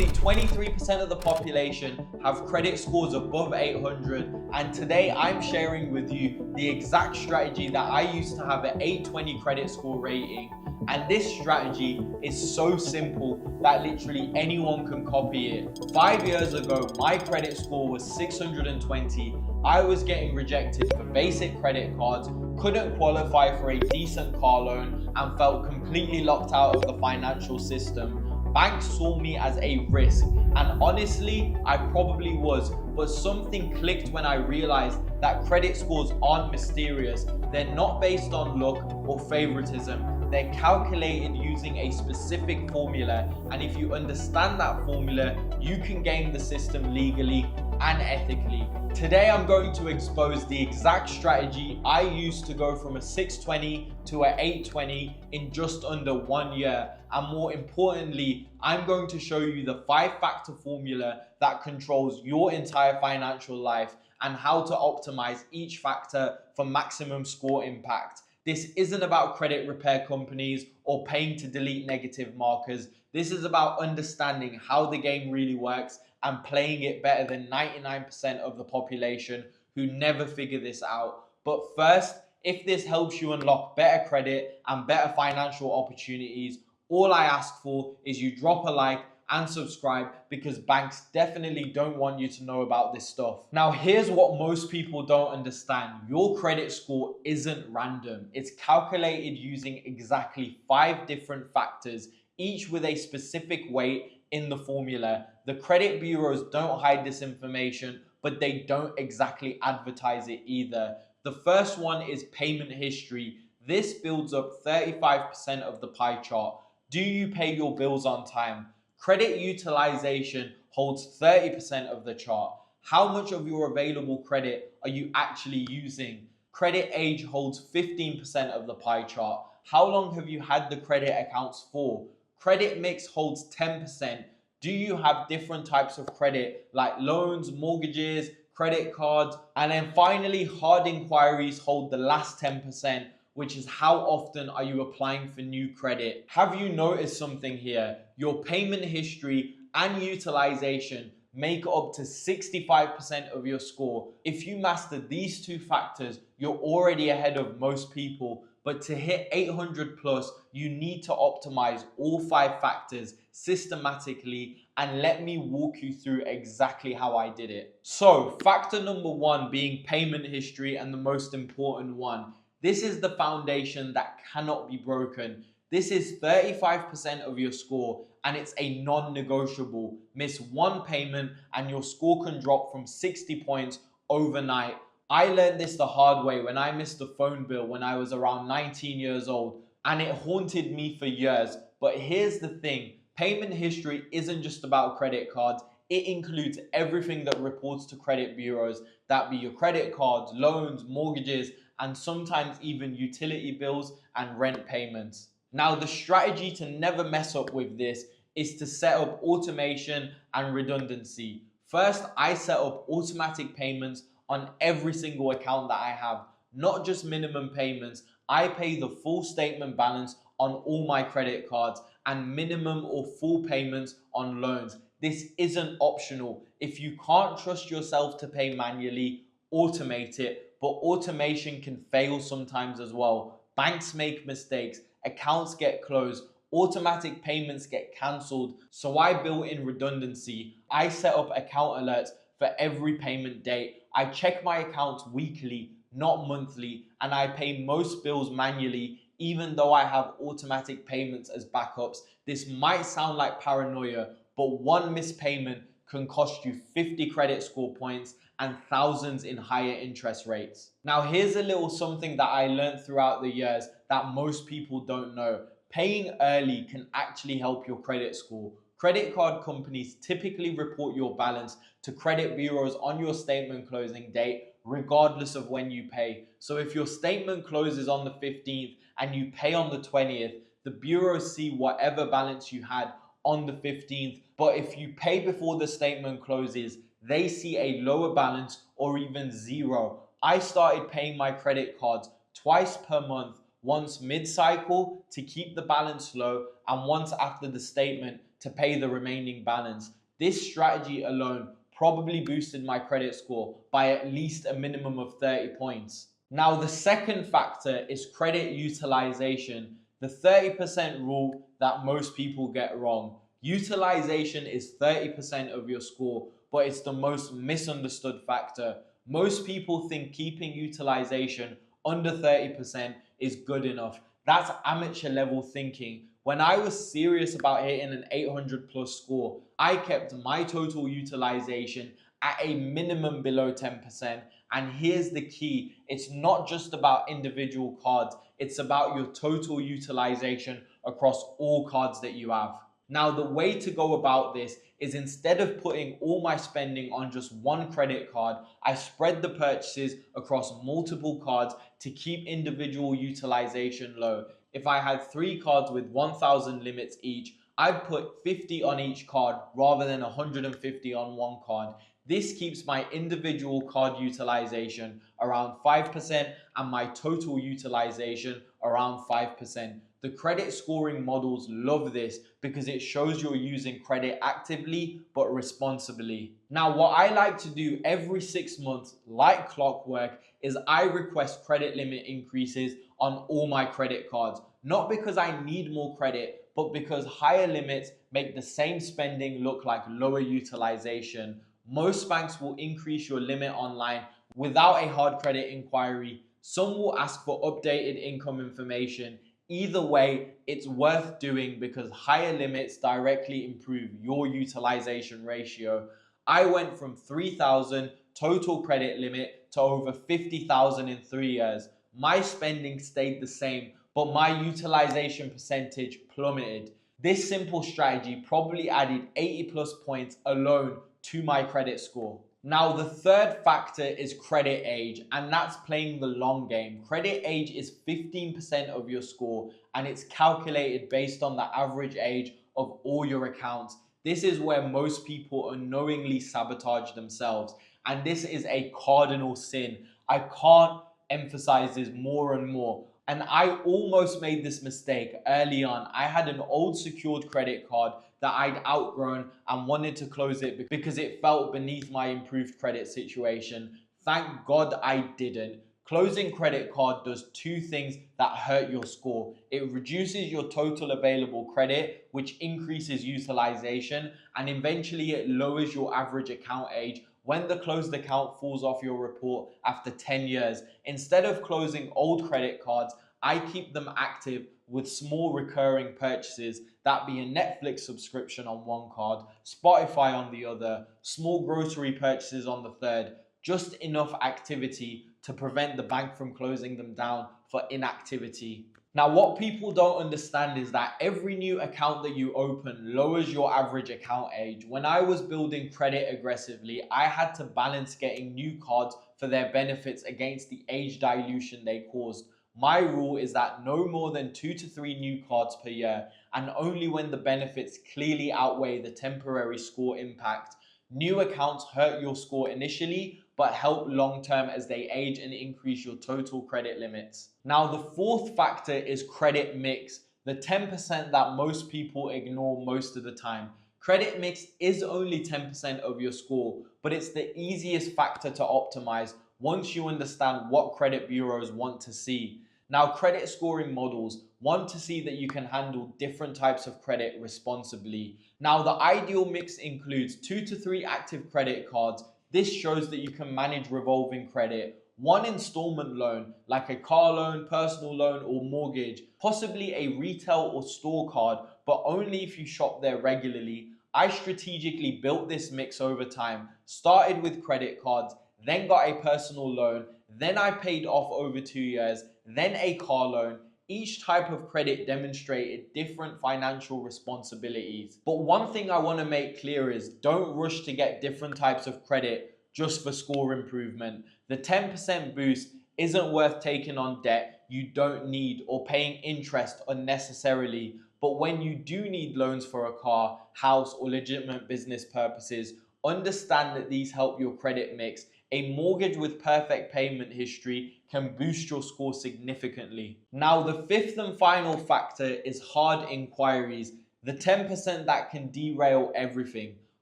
only 23% of the population have credit scores above 800, and today I'm sharing with you the exact strategy that I used to have an 820 credit score rating. And this strategy is so simple that literally anyone can copy it. 5 years ago, my credit score was 620. I was getting rejected for basic credit cards, couldn't qualify for a decent car loan, and felt completely locked out of the financial system. Banks saw me as a risk, and honestly, I probably was, but something clicked when I realized that credit scores aren't mysterious. They're not based on luck or favoritism. They're calculated using a specific formula, and if you understand that formula, you can game the system legally and ethically. Today I'm going to expose the exact strategy I used to go from a 620 to an 820 in just under 1 year, and more importantly, I'm going to show you the 5-factor formula that controls your entire financial life and how to optimize each factor for maximum score impact. This isn't about credit repair companies or paying to delete negative markers. This is about understanding how the game really works and playing it better than 99% of the population who never figure this out. But first, if this helps you unlock better credit and better financial opportunities, all I ask for is you drop a like and subscribe, because banks definitely don't want you to know about this stuff. Now, here's what most people don't understand. Your credit score isn't random. It's calculated using exactly 5 different factors, each with a specific weight in the formula. The credit bureaus don't hide this information, but they don't exactly advertise it either. The first one is payment history. This builds up 35% of the pie chart. Do you pay your bills on time? Credit utilization holds 30% of the chart. How much of your available credit are you actually using? Credit age holds 15% of the pie chart. How long have you had the credit accounts for? Credit mix holds 10%. Do you have different types of credit like loans, mortgages, credit cards? And then finally, hard inquiries hold the last 10%, which is how often are you applying for new credit. Have you noticed something here? Your payment history and utilization make up to 65% of your score. If you master these 2 factors, you're already ahead of most people. But to hit 800 plus, you need to optimize all 5 factors systematically, and let me walk you through exactly how I did it. So, factor number 1 being payment history, and the most important one. This is the foundation that cannot be broken. This is 35% of your score, and it's a non-negotiable. Miss 1 payment and your score can drop from 60 points overnight. I learned this the hard way when I missed a phone bill when I was around 19 years old, and it haunted me for years. But here's the thing, payment history isn't just about credit cards. It includes everything that reports to credit bureaus, that be your credit cards, loans, mortgages, and sometimes even utility bills and rent payments. Now, the strategy to never mess up with this is to set up automation and redundancy. First, I set up automatic payments on every single account that I have, not just minimum payments. I pay the full statement balance on all my credit cards and minimum or full payments on loans. This isn't optional. If you can't trust yourself to pay manually, automate it. But automation can fail sometimes as well. Banks make mistakes, accounts get closed, automatic payments get cancelled. So I built in redundancy. I set up account alerts for every payment date. I check my accounts weekly, not monthly, and I pay most bills manually, even though I have automatic payments as backups. This might sound like paranoia, but 1 missed payment can cost you 50 credit score points and thousands in higher interest rates. Now, here's a little something that I learned throughout the years that most people don't know. Paying early can actually help your credit score. Credit card companies typically report your balance to credit bureaus on your statement closing date, regardless of when you pay. So if your statement closes on the 15th and you pay on the 20th, the bureaus see whatever balance you had on the 15th. But if you pay before the statement closes, they see a lower balance or even 0. I started paying my credit cards twice per month, once mid-cycle to keep the balance low and once after the statement to pay the remaining balance. This strategy alone probably boosted my credit score by at least a minimum of 30 points. Now, the second factor is credit utilization, the 30% rule that most people get wrong. Utilization is 30% of your score, but it's the most misunderstood factor. Most people think keeping utilization under 30% is good enough. That's amateur level thinking. When I was serious about hitting an 800 plus score, I kept my total utilization at a minimum below 10%. And here's the key, it's not just about individual cards, it's about your total utilization across all cards that you have. Now, the way to go about this is instead of putting all my spending on just one credit card, I spread the purchases across multiple cards to keep individual utilization low. If I had 3 cards with 1,000 limits each, I'd put 50 on each card rather than 150 on one card. This keeps my individual card utilization around 5% and my total utilization around 5%. The credit scoring models love this because it shows you're using credit actively but responsibly. Now, what I like to do every 6 months, like clockwork, is I request credit limit increases on all my credit cards. Not because I need more credit, but because higher limits make the same spending look like lower utilization. Most banks will increase your limit online without a hard credit inquiry. Some will ask for updated income information. Either way, it's worth doing because higher limits directly improve your utilization ratio. I went from 3,000 total credit limit to over 50,000 in 3 years. My spending stayed the same, but my utilization percentage plummeted. This simple strategy probably added 80 plus points alone to my credit score. Now, the third factor is credit age, and that's playing the long game. Credit age is 15% of your score, and it's calculated based on the average age of all your accounts. This is where most people unknowingly sabotage themselves, and this is a cardinal sin. I can't emphasize this more and more. And I almost made this mistake early on. I had an old secured credit card that I'd outgrown and wanted to close it because it felt beneath my improved credit situation. Thank God I didn't. Closing credit card does 2 things that hurt your score. It reduces your total available credit, which increases utilization, and eventually it lowers your average account age when the closed account falls off your report after 10 years. Instead of closing old credit cards, I keep them active with small recurring purchases. That be a Netflix subscription on one card, Spotify on the other, small grocery purchases on the third, just enough activity to prevent the bank from closing them down for inactivity. Now, what people don't understand is that every new account that you open lowers your average account age. When I was building credit aggressively, I had to balance getting new cards for their benefits against the age dilution they caused. My rule is that no more than 2 to 3 new cards per year, and only when the benefits clearly outweigh the temporary score impact. New accounts hurt your score initially, but help long term as they age and increase your total credit limits. Now, the fourth factor is credit mix, the 10% that most people ignore most of the time. Credit mix is only 10% of your score, but it's the easiest factor to optimize once you understand what credit bureaus want to see. Now, credit scoring models want to see that you can handle different types of credit responsibly. Now, the ideal mix includes 2 to 3 active credit cards. This shows that you can manage revolving credit, 1 installment loan, like a car loan, personal loan, or mortgage, possibly a retail or store card, but only if you shop there regularly. I strategically built this mix over time, started with credit cards, then got a personal loan, then I paid off over 2 years, then a car loan. Each type of credit demonstrated different financial responsibilities. But one thing I want to make clear is don't rush to get different types of credit just for score improvement. The 10% boost isn't worth taking on debt you don't need or paying interest unnecessarily. But when you do need loans for a car, house, or legitimate business purposes, understand that these help your credit mix. A mortgage with perfect payment history can boost your score significantly. Now, the fifth and final factor is hard inquiries. The 10% that can derail everything.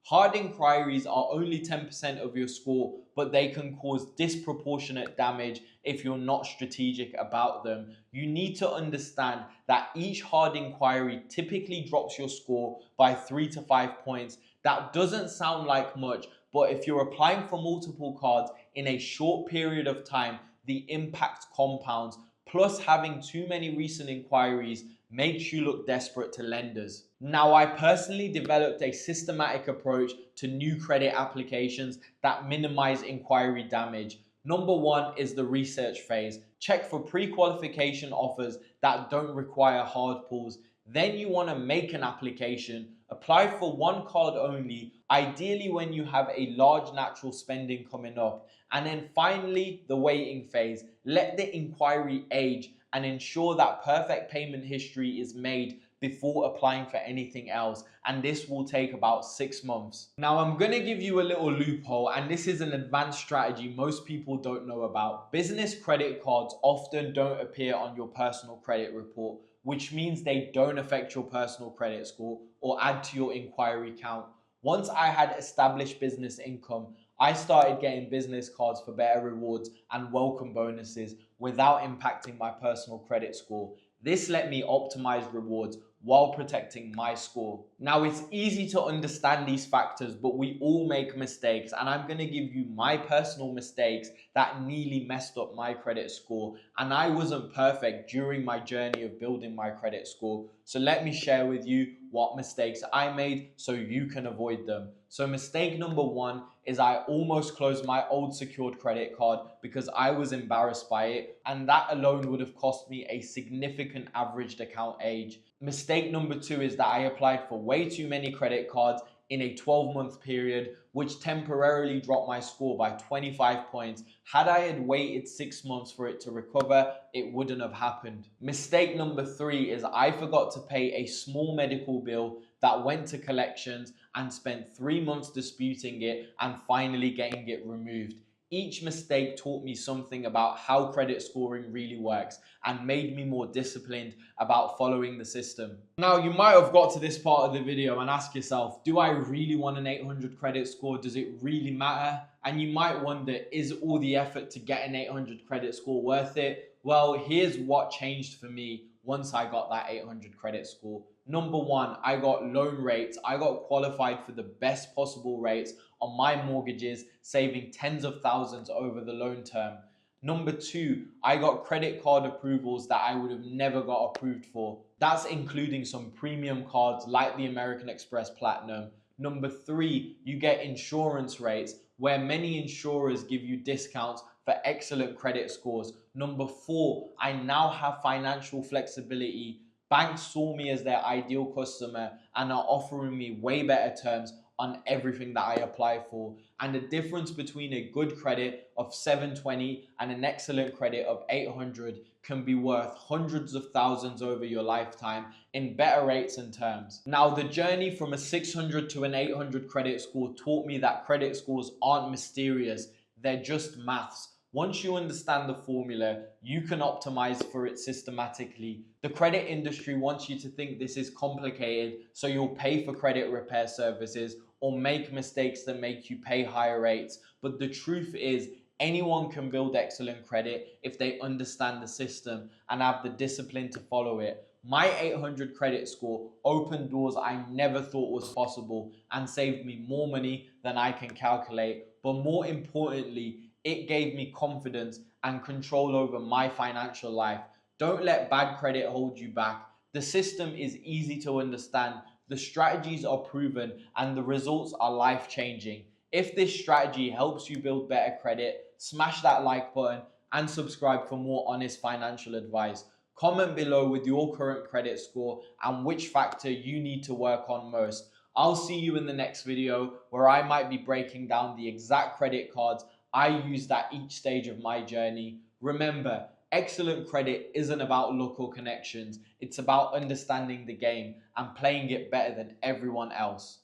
Hard inquiries are only 10% of your score, but they can cause disproportionate damage if you're not strategic about them. You need to understand that each hard inquiry typically drops your score by 3 to 5 points. That doesn't sound like much, but if you're applying for multiple cards in a short period of time, the impact compounds. Plus, having too many recent inquiries makes you look desperate to lenders. Now, I personally developed a systematic approach to new credit applications that minimize inquiry damage. Number one is the research phase. Check for pre-qualification offers that don't require hard pulls. Then you want to make an application. Apply for one card only, ideally when you have a large natural spending coming up. And then finally, the waiting phase. Let the inquiry age and ensure that perfect payment history is made before applying for anything else, and this will take about 6 months. Now I'm going to give you a little loophole, and this is an advanced strategy most people don't know about. Business credit cards often don't appear on your personal credit report, which means they don't affect your personal credit score or add to your inquiry count. Once I had established business income, I started getting business cards for better rewards and welcome bonuses without impacting my personal credit score. This let me optimize rewards while protecting my score. Now, it's easy to understand these factors, but we all make mistakes, and I'm going to give you my personal mistakes that nearly messed up my credit score. And I wasn't perfect during my journey of building my credit score. So let me share with you what mistakes I made so you can avoid them. So mistake number one is I almost closed my old secured credit card because I was embarrassed by it, and that alone would have cost me a significant averaged account age. Mistake number two is that I applied for way too many credit cards in a 12-month period, which temporarily dropped my score by 25 points. Had I had waited 6 months for it to recover, it wouldn't have happened. Mistake number three is I forgot to pay a small medical bill that went to collections and spent 3 months disputing it and finally getting it removed. Each mistake taught me something about how credit scoring really works and made me more disciplined about following the system. Now, you might have got to this part of the video and ask yourself, do I really want an 800 credit score? Does it really matter? And you might wonder, is all the effort to get an 800 credit score worth it? Well, here's what changed for me once I got that 800 credit score. Number one, I got loan rates. I got qualified for the best possible rates on my mortgages, saving tens of thousands over the loan term. Number two, I got credit card approvals that I would have never got approved for. That's including some premium cards like the American Express Platinum. Number three, you get insurance rates where many insurers give you discounts for excellent credit scores. Number four, I now have financial flexibility. Banks saw me as their ideal customer and are offering me way better terms on everything that I apply for. And the difference between a good credit of 720 and an excellent credit of 800 can be worth hundreds of thousands over your lifetime in better rates and terms. Now, the journey from a 600 to an 800 credit score taught me that credit scores aren't mysterious, they're just maths. Once you understand the formula, you can optimize for it systematically. The credit industry wants you to think this is complicated, so you'll pay for credit repair services or make mistakes that make you pay higher rates. But the truth is, anyone can build excellent credit if they understand the system and have the discipline to follow it. My 800 credit score opened doors I never thought was possible and saved me more money than I can calculate. But more importantly, it gave me confidence and control over my financial life. Don't let bad credit hold you back. The system is easy to understand, the strategies are proven, and the results are life-changing. If this strategy helps you build better credit, smash that like button and subscribe for more honest financial advice. Comment below with your current credit score and which factor you need to work on most. I'll see you in the next video where I might be breaking down the exact credit cards I used at each stage of my journey. Remember, excellent credit isn't about luck or connections. It's about understanding the game and playing it better than everyone else.